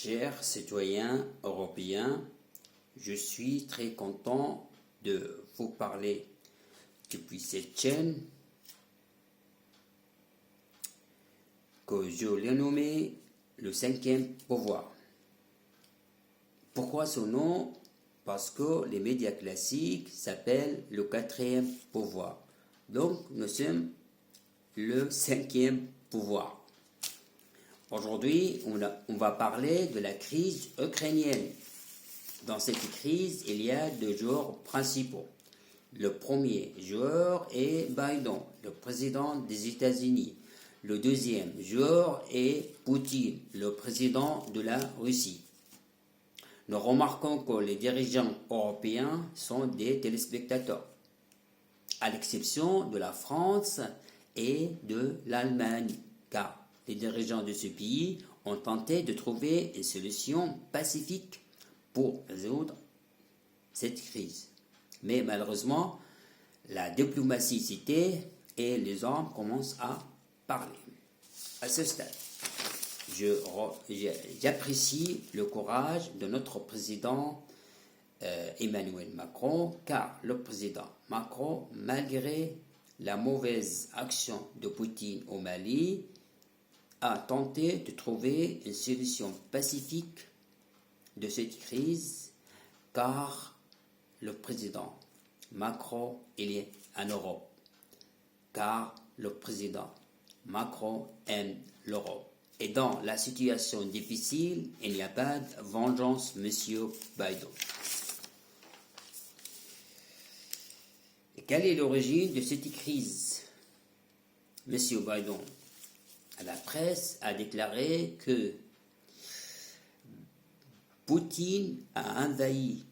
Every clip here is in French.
Chers citoyens européens, je suis très content de vous parler depuis cette chaîne que je l'ai nommée le cinquième pouvoir. Pourquoi ce nom? Parce que les médias classiques s'appellent le quatrième pouvoir. Donc nous sommes le cinquième pouvoir. Aujourd'hui, on va parler de la crise ukrainienne. Dans cette crise, il y a deux joueurs principaux. Le premier joueur est Biden, le président des États-Unis. Le deuxième joueur est Poutine, le président de la Russie. Nous remarquons que les dirigeants européens sont des téléspectateurs, à l'exception de la France et de l'Allemagne, car les dirigeants de ce pays ont tenté de trouver une solution pacifique pour résoudre cette crise. Mais malheureusement, la diplomatie citée et les hommes commencent à parler. À ce stade, j'apprécie le courage de notre président Emmanuel Macron, car le président Macron, malgré la mauvaise action de Poutine au Mali, a tenté de trouver une solution pacifique de cette crise, car le président Macron, il est en Europe, car le président Macron aime l'Europe. Et dans la situation difficile, il n'y a pas de vengeance, monsieur Biden. Et quelle est l'origine de cette crise? Monsieur Biden, la presse a déclaré que Poutine a envahi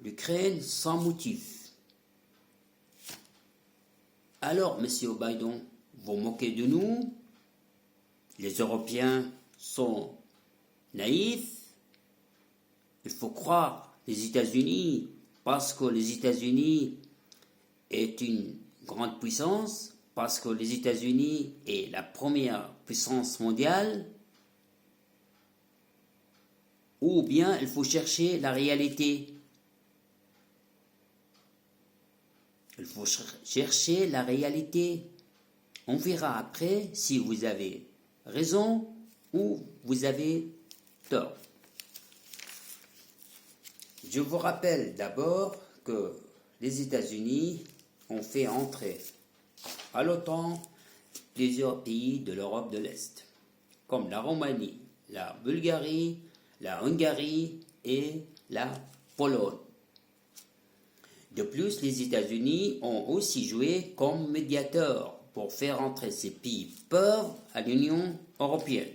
l'Ukraine sans motif. Alors, monsieur Biden, vous moquez de nous? Les Européens sont naïfs. Il faut croire les États-Unis parce que les États-Unis est une grande puissance, parce que les États-Unis est la première puissance mondiale, ou bien il faut chercher la réalité. Il faut chercher la réalité. On verra après si vous avez raison ou vous avez tort. Je vous rappelle d'abord que les États-Unis ont fait entrer à l'OTAN plusieurs pays de l'Europe de l'Est, comme la Roumanie, la Bulgarie, la Hongrie et la Pologne. De plus, les États-Unis ont aussi joué comme médiateurs pour faire entrer ces pays pauvres à l'Union européenne.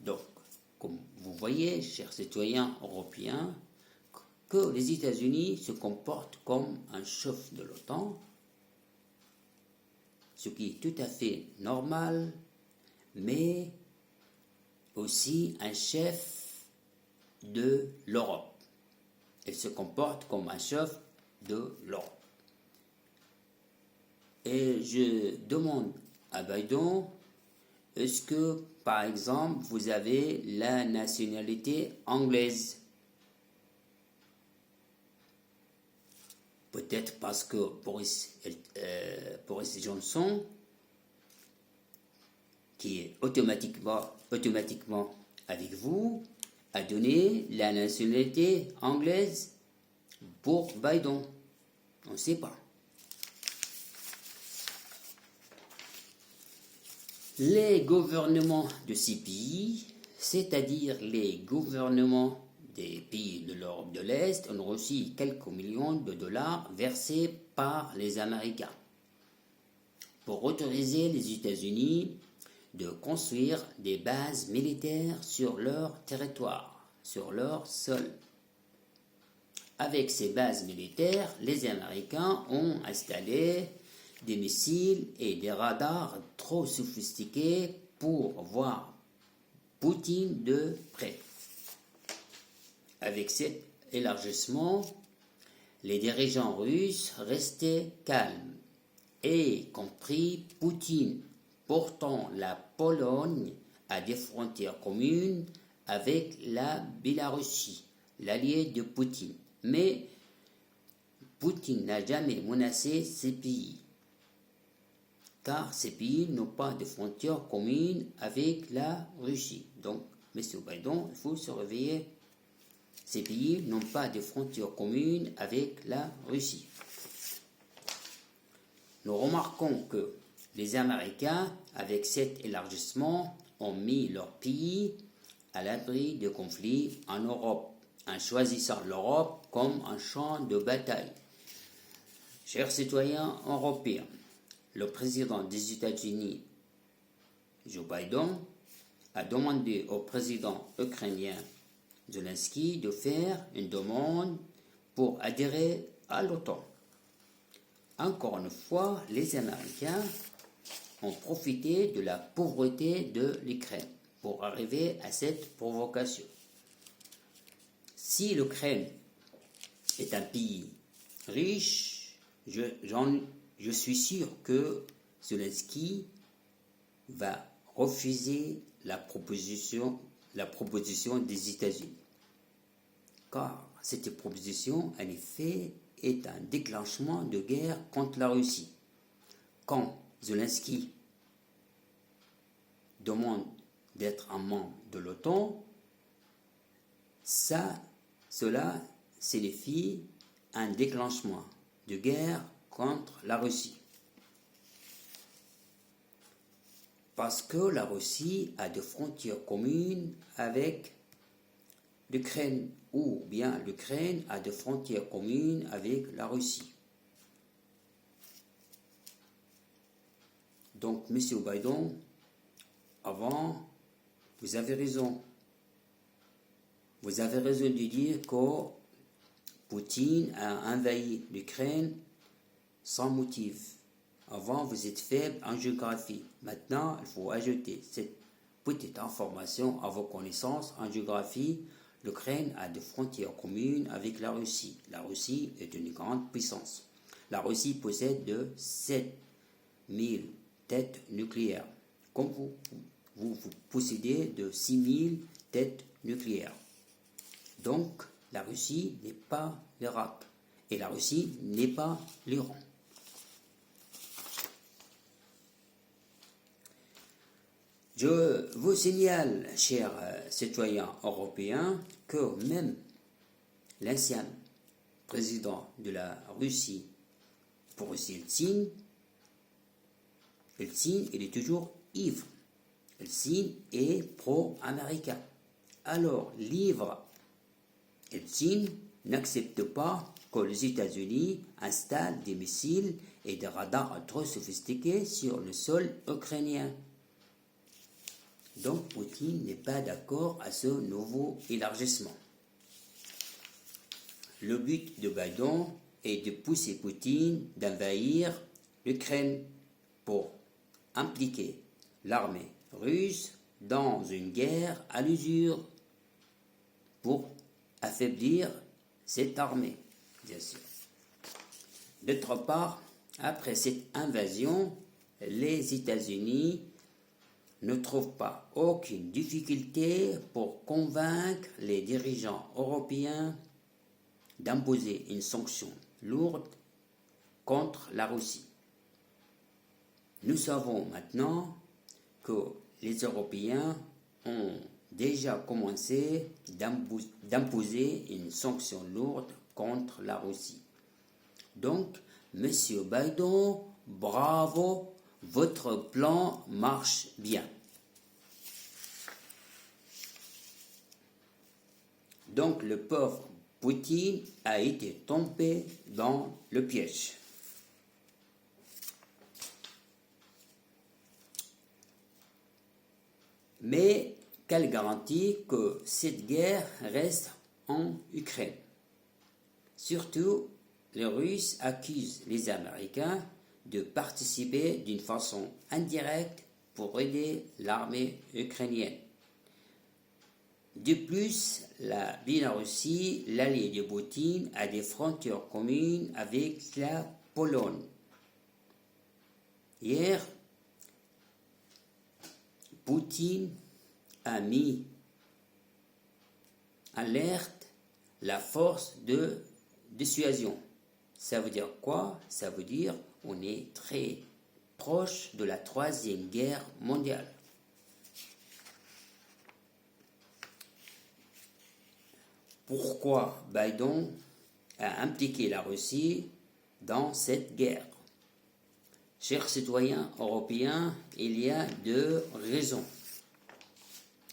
Donc, comme vous voyez, chers citoyens européens, que les États-Unis se comportent comme un chef de l'OTAN, ce qui est tout à fait normal, mais aussi un chef de l'Europe. Il se comporte comme un chef de l'Europe. Et je demande à Biden, est-ce que, par exemple, vous avez la nationalité anglaise? Peut-être parce que Boris Johnson, qui est automatiquement avec vous, a donné la nationalité anglaise pour Biden. On ne sait pas. Les gouvernements de ces pays, c'est-à-dire les gouvernements des pays de l'Europe de l'Est, ont reçu quelques millions de dollars versés par les Américains pour autoriser les États-Unis de construire des bases militaires sur leur territoire, sur leur sol. Avec ces bases militaires, les Américains ont installé des missiles et des radars trop sophistiqués pour voir Poutine de près. Avec cet élargissement, les dirigeants russes restaient calmes, y compris Poutine. Pourtant, la Pologne a des frontières communes avec la Biélorussie, l'allié de Poutine. Mais Poutine n'a jamais menacé ces pays, car ces pays n'ont pas de frontières communes avec la Russie. Donc, M. Biden, il faut se réveiller. Ces pays n'ont pas de frontières communes avec la Russie. Nous remarquons que les Américains, avec cet élargissement, ont mis leur pays à l'abri de conflits en Europe, en choisissant l'Europe comme un champ de bataille. Chers citoyens européens, le président des États-Unis, Joe Biden, a demandé au président ukrainien Zelensky de faire une demande pour adhérer à l'OTAN. Encore une fois, les Américains ont profité de la pauvreté de l'Ukraine pour arriver à cette provocation. Si l'Ukraine est un pays riche, je suis sûr que Zelensky va refuser la proposition des États-Unis. Car cette proposition, en effet, est un déclenchement de guerre contre la Russie. Quand Zelensky demande d'être un membre de l'OTAN, cela signifie un déclenchement de guerre contre la Russie. Parce que la Russie a des frontières communes avec l'Ukraine, ou bien l'Ukraine a des frontières communes avec la Russie. Donc, M. Biden, avant, vous avez raison. Vous avez raison de dire que Poutine a envahi l'Ukraine sans motif. Avant, vous êtes faible en géographie. Maintenant, il faut ajouter cette petite information à vos connaissances en géographie. L'Ukraine a des frontières communes avec la Russie. La Russie est une grande puissance. La Russie possède de 7000 têtes nucléaires, comme vous possédez de 6000 têtes nucléaires. Donc, la Russie n'est pas l'Irak et la Russie n'est pas l'Iran. Je vous signale, chers citoyens européens, que même l'ancien président de la Russie, Boris Yeltsin, il est toujours ivre. Yeltsin est pro-américain. Alors, l'ivre Yeltsin n'accepte pas que les États-Unis installent des missiles et des radars trop sophistiqués sur le sol ukrainien. Donc, Poutine n'est pas d'accord à ce nouveau élargissement. Le but de Biden est de pousser Poutine d'envahir l'Ukraine pour impliquer l'armée russe dans une guerre à l'usure pour affaiblir cette armée, bien sûr. D'autre part, après cette invasion, les États-Unis ne trouvent pas aucune difficulté pour convaincre les dirigeants européens d'imposer une sanction lourde contre la Russie. Nous savons maintenant que les Européens ont déjà commencé d'imposer une sanction lourde contre la Russie. Donc, M. Biden, bravo, votre plan marche bien. Donc, le pauvre Poutine a été tombé dans le piège. Mais quelle garantie que cette guerre reste en Ukraine? Surtout, les Russes accusent les Américains de participer d'une façon indirecte pour aider l'armée ukrainienne. De plus, la Biélorussie, l'allié de Poutine, a des frontières communes avec la Pologne. Hier, Poutine a mis en alerte la force de dissuasion. Ça veut dire quoi? Ça veut dire on est très proche de la Troisième Guerre mondiale. Pourquoi Biden a impliqué la Russie dans cette guerre? Chers citoyens européens, il y a deux raisons.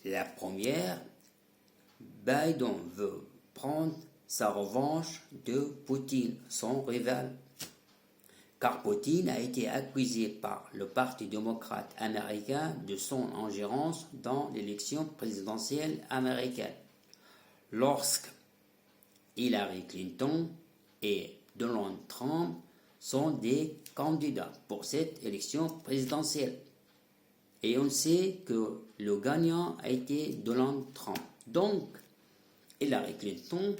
La première, Biden veut prendre sa revanche de Poutine, son rival. Car Poutine a été accusé par le Parti démocrate américain de son ingérence dans l'élection présidentielle américaine. Lorsque Hillary Clinton et Donald Trump sont des candidats pour cette élection présidentielle. Et on sait que le gagnant a été Donald Trump. Donc, Hillary Clinton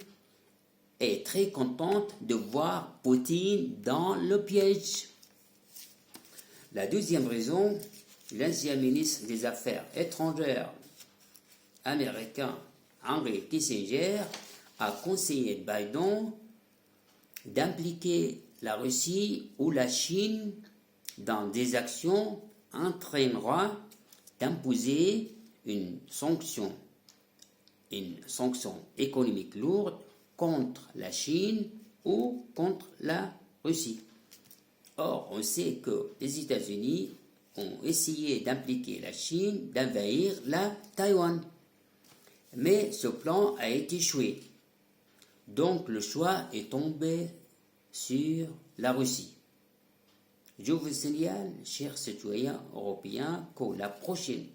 est très contente de voir Poutine dans le piège. La deuxième raison, l'ancien ministre des Affaires étrangères américain Henry Kissinger a conseillé Biden d'impliquer la Russie ou la Chine dans des actions entraînera d'imposer une sanction économique lourde contre la Chine ou contre la Russie. Or, on sait que les États-Unis ont essayé d'impliquer la Chine d'envahir la Taïwan. Mais ce plan a échoué. Donc le choix est tombé sur la Russie. Je vous signale, chers citoyens européens, que la prochaine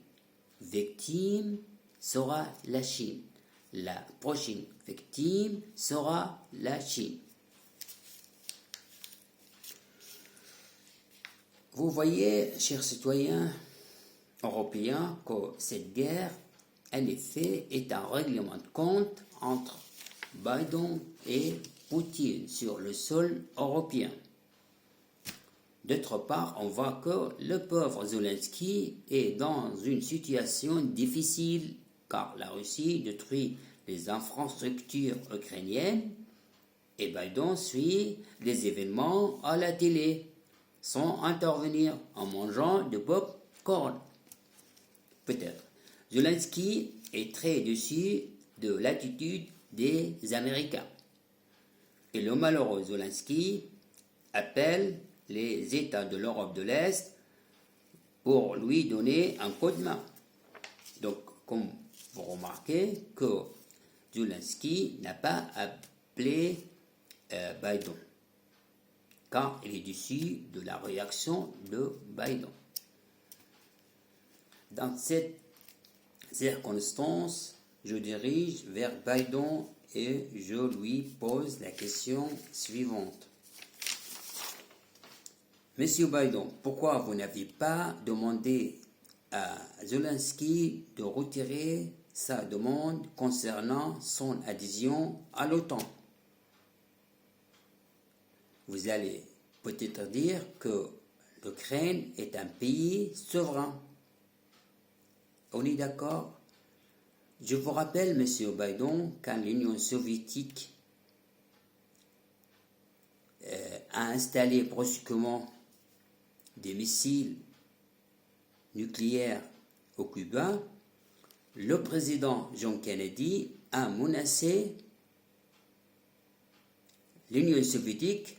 victime sera la Chine. La prochaine victime sera la Chine. Vous voyez, chers citoyens européens, que cette guerre, en effet, est un règlement de compte entre Biden et Poutine sur le sol européen. D'autre part, on voit que le pauvre Zelensky est dans une situation difficile car la Russie détruit les infrastructures ukrainiennes et Biden suit les événements à la télé sans intervenir en mangeant du pop-corn. Peut-être. Zelensky est très déçu de l'attitude des Américains. Et le malheureux Zelensky appelle les États de l'Europe de l'Est pour lui donner un coup de main. Donc, comme vous remarquez que Zelensky n'a pas appelé Biden, car il est déçu de la réaction de Biden. Dans cette circonstance, je dirige vers Biden et je lui pose la question suivante. Monsieur Biden, pourquoi vous n'avez pas demandé à Zelensky de retirer sa demande concernant son adhésion à l'OTAN? Vous allez peut-être dire que l'Ukraine est un pays souverain. On est d'accord? Je vous rappelle, Monsieur Biden, quand l'Union soviétique a installé brusquement des missiles nucléaires au Cuba, le président John Kennedy a menacé l'Union soviétique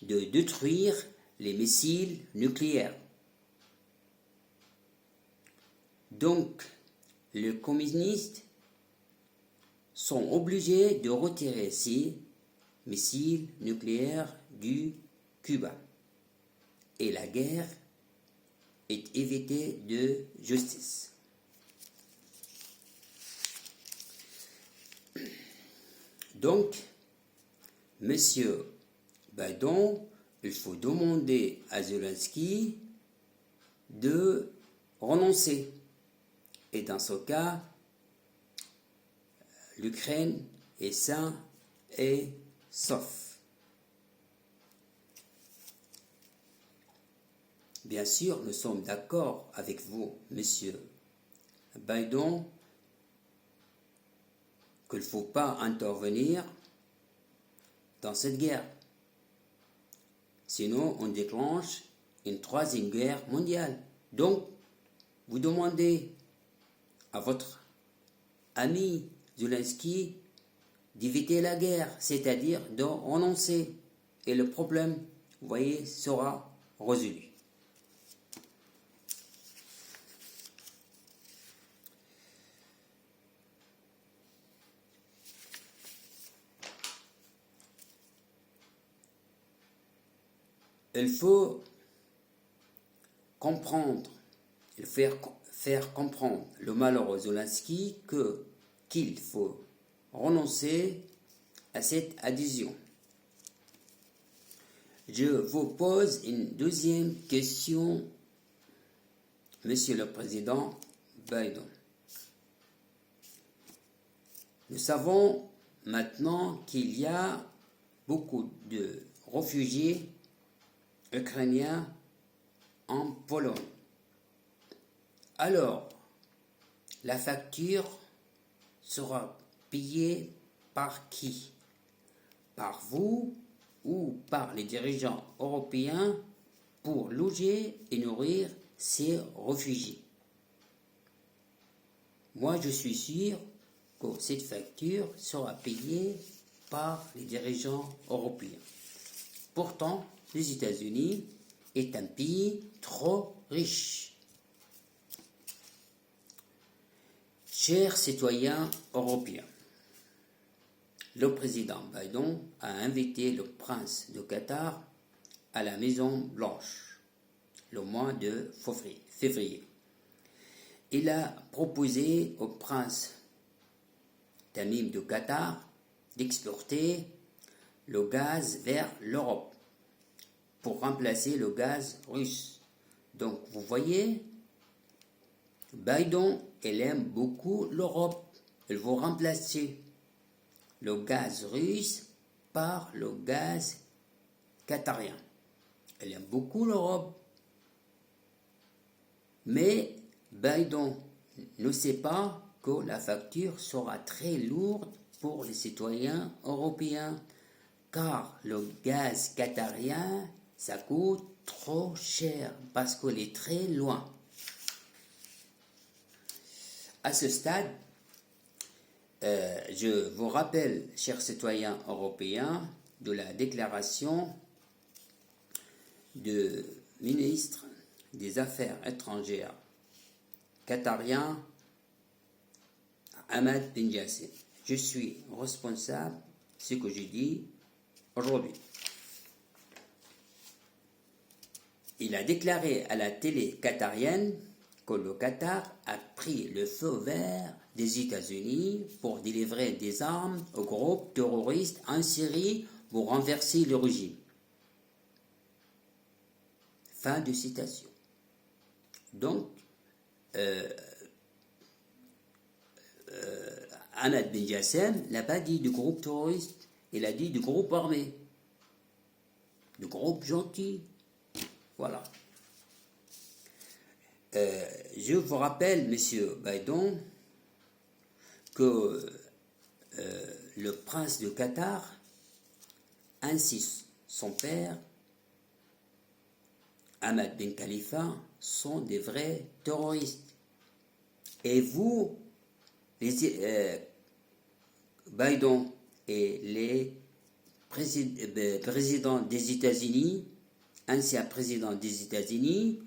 de détruire les missiles nucléaires. Donc, les communistes sont obligés de retirer ces missiles nucléaires du Cuba. Et la guerre est évitée de justice. Donc, Monsieur Biden, il faut demander à Zelensky de renoncer. Et dans ce cas, l'Ukraine est saine et sauf. Bien sûr, nous sommes d'accord avec vous, Monsieur Biden qu'il ne faut pas intervenir dans cette guerre. Sinon, on déclenche une troisième guerre mondiale. Donc, vous demandez à votre ami Zelensky d'éviter la guerre, c'est-à-dire de renoncer. Et le problème, vous voyez, sera résolu. Il faut comprendre, faire comprendre le malheureux Zelensky qu'il faut renoncer à cette adhésion. Je vous pose une deuxième question, Monsieur le Président Biden. Nous savons maintenant qu'il y a beaucoup de réfugiés ukrainiens en Pologne. Alors, la facture sera payée par qui? Par vous ou par les dirigeants européens pour loger et nourrir ces réfugiés? Moi, je suis sûr que cette facture sera payée par les dirigeants européens. Pourtant, les États-Unis est un pays trop riche. Chers citoyens européens, le président Biden a invité le prince de Qatar à la Maison Blanche le mois de février. Il a proposé au prince Tamim de Qatar d'exporter le gaz vers l'Europe pour remplacer le gaz russe. Donc, vous voyez, Biden, il aime beaucoup l'Europe. Il veut remplacer le gaz russe par le gaz qatarien. Il aime beaucoup l'Europe. Mais Biden ne sait pas que la facture sera très lourde pour les citoyens européens, car le gaz qatarien, ça coûte trop cher parce qu'il est très loin. À ce stade, je vous rappelle, chers citoyens européens, de la déclaration du ministre des Affaires étrangères qatarien Ahmed Ben Jassem. Je suis responsable de ce que je dis aujourd'hui. Il a déclaré à la télé qatarienne que le Qatar a pris le feu vert des États-Unis pour délivrer des armes aux groupes terroristes en Syrie pour renverser le régime. Fin de citation. Donc, Ahmed Ben Jassem n'a pas dit de groupe terroriste, il a dit de groupe armé, de groupe gentil. Voilà. Je vous rappelle, Monsieur Biden, que le prince de Qatar ainsi son père, Ahmed Ben Khalifa, sont des vrais terroristes. Et vous, Biden et les présidents des États-Unis, ancien président des États-Unis,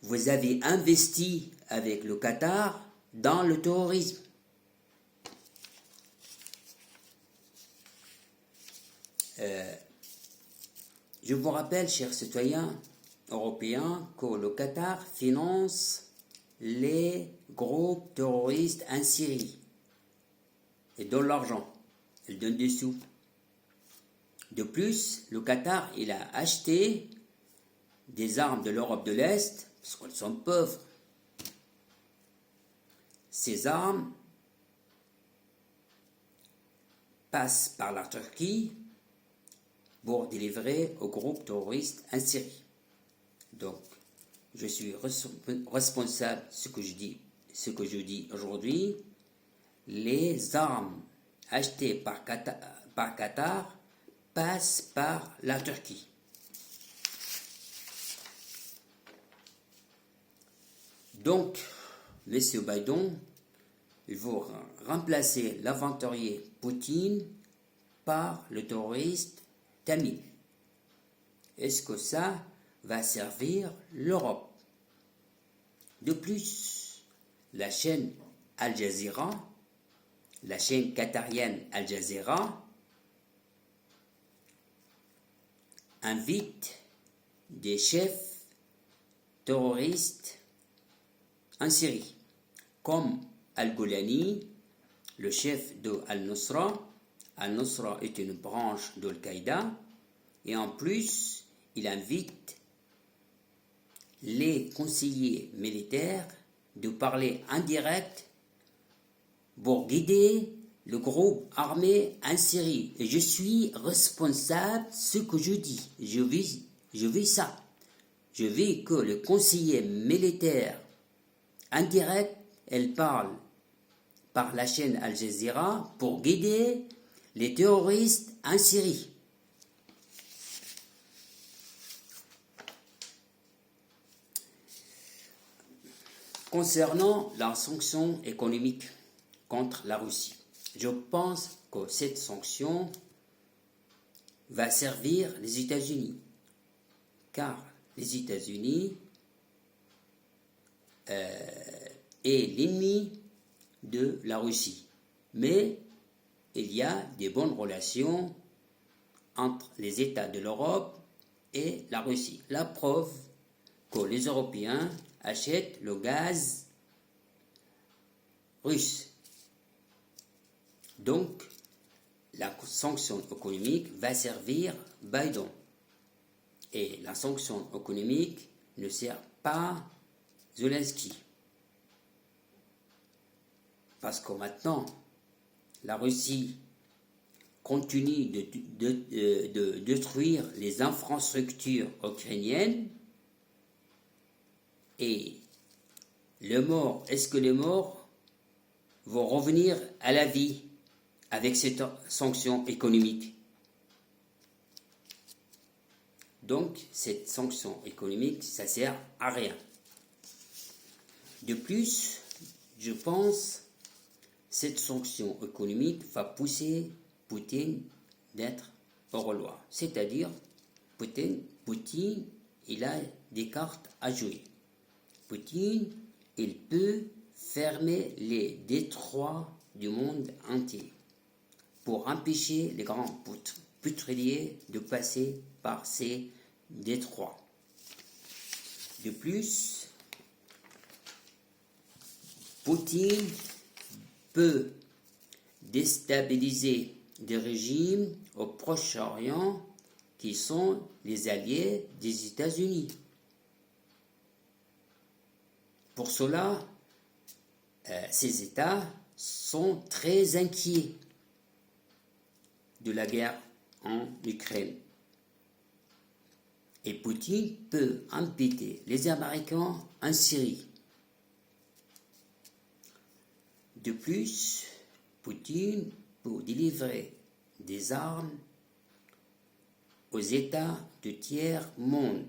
vous avez investi avec le Qatar dans le terrorisme. Je vous rappelle, chers citoyens européens, que le Qatar finance les groupes terroristes en Syrie. Il donne l'argent, il donne des sous. De plus, le Qatar, il a acheté des armes de l'Europe de l'Est, parce qu'elles sont pauvres. Ces armes passent par la Turquie pour délivrer aux groupes terroristes en Syrie. Donc, je suis responsable de ce que je dis aujourd'hui. Les armes achetées par Qatar passent par la Turquie. Donc, M. Biden, il faut remplacer l'aventurier Poutine par le terroriste Tamil. Est-ce que ça va servir l'Europe? De plus, la chaîne Al Jazeera, la chaîne qatarienne Al Jazeera, invite des chefs terroristes en Syrie, comme Al-Golani, le chef de Al-Nusra. Al-Nusra est une branche d'Al-Qaïda, et en plus, il invite les conseillers militaires de parler en direct pour guider le groupe armé en Syrie. Et je suis responsable de ce que je dis. Je veux ça. Je veux que le conseiller militaire en direct, elle parle par la chaîne Al Jazeera pour guider les terroristes en Syrie. Concernant la sanction économique contre la Russie, je pense que cette sanction va servir les États-Unis, car les États-Unis est l'ennemi de la Russie. Mais il y a des bonnes relations entre les États de l'Europe et la Russie. La preuve que les Européens achètent le gaz russe. Donc, la sanction économique va servir Biden. Et la sanction économique ne sert pas Zelensky. Parce que maintenant, la Russie continue de détruire les infrastructures ukrainiennes. Et est-ce que les morts vont revenir à la vie avec cette sanction économique? Donc, cette sanction économique, ça ne sert à rien. De plus, je pense que cette sanction économique va pousser Poutine d'être hors-loi. C'est-à-dire, Poutine, il a des cartes à jouer. Poutine, il peut fermer les détroits du monde entier pour empêcher les grands pétroliers de passer par ces détroits. De plus, Poutine peut déstabiliser des régimes au Proche-Orient qui sont les alliés des États-Unis. Pour cela, ces États sont très inquiets de la guerre en Ukraine. Et Poutine peut empêcher les Américains en Syrie. De plus, Poutine peut délivrer des armes aux États de tiers-monde,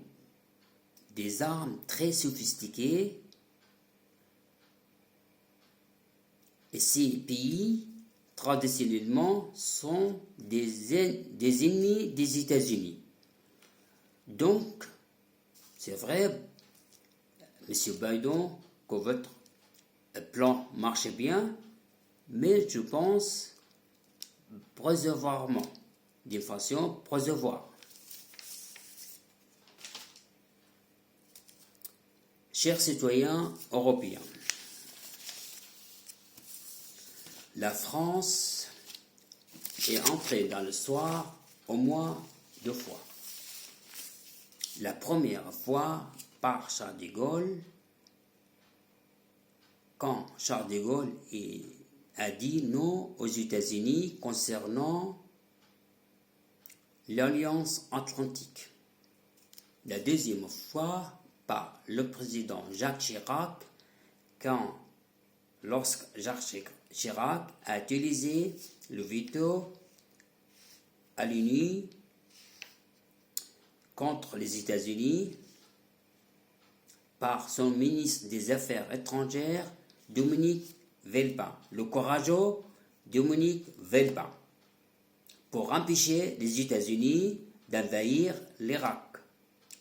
des armes très sophistiquées. Et ces pays, traditionnellement, sont des ennemis des États-Unis. Donc, c'est vrai, M. Biden, que votre plan marche bien, mais je pense provisoirement, de façon provisoire. Chers citoyens européens, la France est entrée dans l'histoire au moins 2 fois. La première fois par Charles de Gaulle, quand Charles de Gaulle a dit non aux États-Unis concernant l'Alliance Atlantique. La deuxième fois par le président Jacques Chirac lorsque Jacques Chirac a utilisé le veto à l'ONU contre les États-Unis par son ministre des Affaires étrangères, Dominique Villepin, le courageux Dominique Villepin, pour empêcher les États-Unis d'envahir l'Irak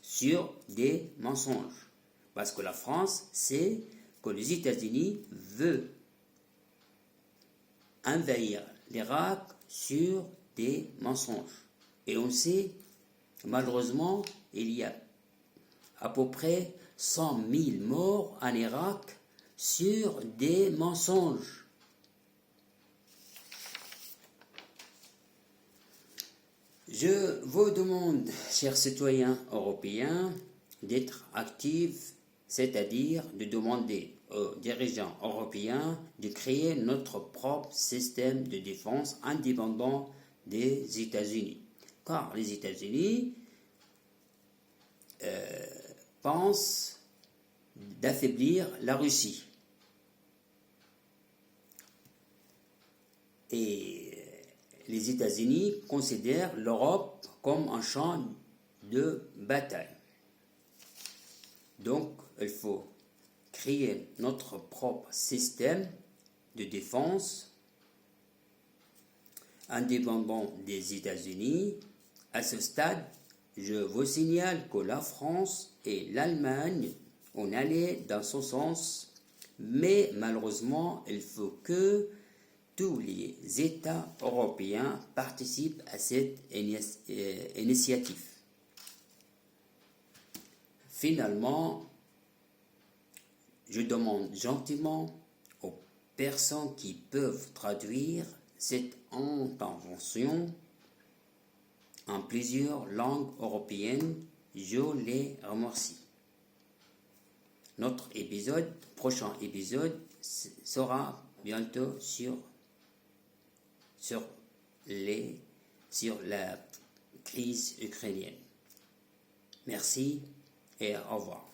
sur des mensonges. Parce que la France sait que les États-Unis veulent envahir l'Irak sur des mensonges. Et on sait, malheureusement, il y a à peu près 100 000 morts en Irak sur des mensonges. Je vous demande, chers citoyens européens, d'être actifs, c'est-à-dire de demander aux dirigeants européens de créer notre propre système de défense indépendant des États-Unis. Car les États-Unis pensent d'affaiblir la Russie. Et les États-Unis considèrent l'Europe comme un champ de bataille. Donc, il faut créer notre propre système de défense indépendant des États-Unis. À ce stade, je vous signale que la France et l'Allemagne ont allé dans ce sens, mais malheureusement, il faut que tous les États européens participent à cette initiative. Finalement, je demande gentiment aux personnes qui peuvent traduire cette intervention en plusieurs langues européennes, je les remercie. Notre prochain épisode sera bientôt sur la crise ukrainienne. Merci et au revoir.